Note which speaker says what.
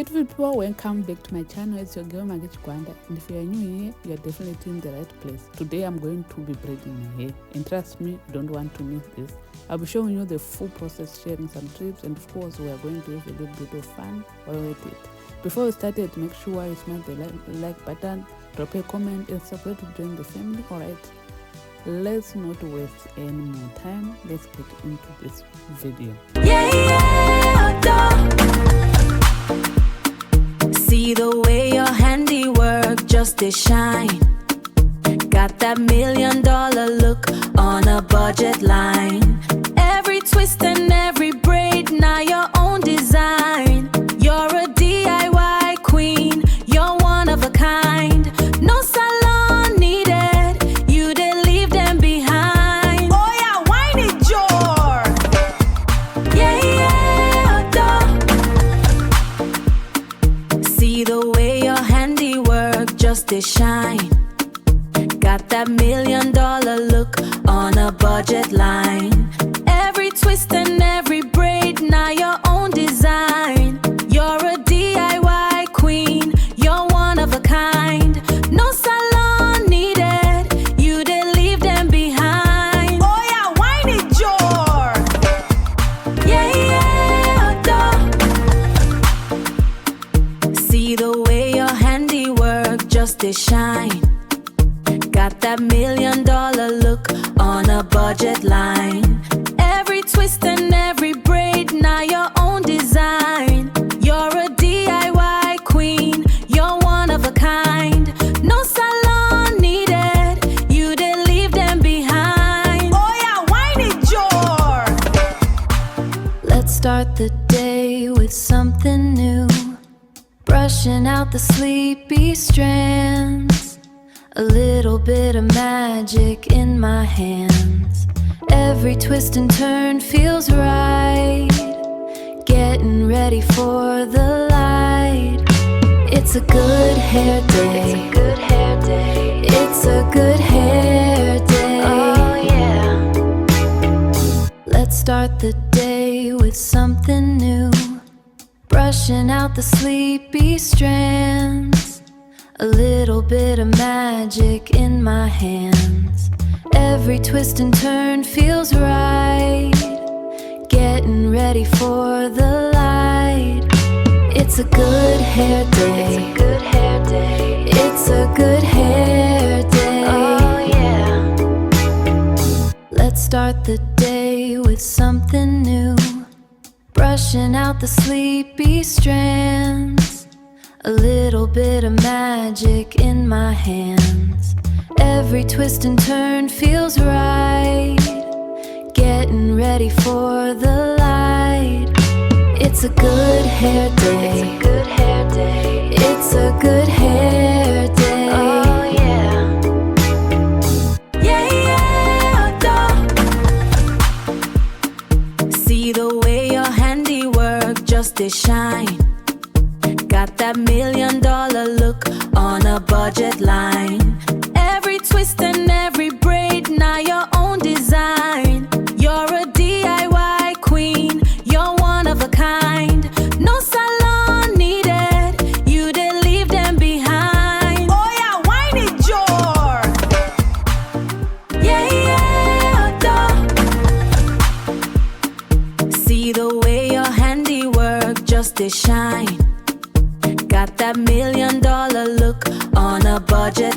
Speaker 1: Beautiful people, welcome back to my channel. It's your girl Maggie Gwanda, and if you are new here, you are definitely in the right place. Today I'm going to be braiding my hair, and trust me, you don't want to miss this. I'll be showing you the full process, sharing some tips, and of course we are going to have a little bit of fun while with it. Before we started, make sure you smash the like button, drop a comment, and subscribe to join the family. Alright, let's not waste any more time. Let's get into this video.
Speaker 2: See the way your handiwork just is shine. Got that $1 million look on a budget line. Every twist and every braid, now your own design. You're a DIY queen, you're one of a kind. No salon needed, you did leave them behind. Oh yeah, wine it, your. See the way your handiwork just is shine. Got that $1 million look on a budget line. Every twist and every braid, now your own design. You're a DIY queen, you're one of a kind. No salon needed, you did leave them behind. Oh yeah, wine it, your. See the way your handiwork just is shine. Got that $1 million look on a budget line. Every twist and every braid, now your own design. You're a DIY queen, you're one of a kind. No salon needed, you did leave them behind. Oh yeah, wine it, your. Let's start the day with something new. Brushing out the sleepy strands. A little bit of magic in my hands. Every twist and turn feels right. Getting ready for the light. It's a good hair day. It's a good hair day. Oh yeah. Let's start the day with something new. Brushing out the sleepy strands. A little bit of magic in my hands. Every twist and turn feels right. Getting ready for the light. It's a good hair day. It's a good hair day. Oh yeah. Let's start the day with something new. Brushing out the sleepy strands. A little bit of magic in my hands. Every twist and turn feels right. Getting ready for the light. It's a good hair day. It's a good hair day. Oh yeah. See the way your handiwork just is shine. Got that $1 million look on a budget line. Every twist and every braid, now your own design. You're a DIY queen, you're one of a kind. No salon needed, you did leave them behind. Oh yeah, wine it, your. See the way your handiwork just is shine. Got that $1 million look on a budget.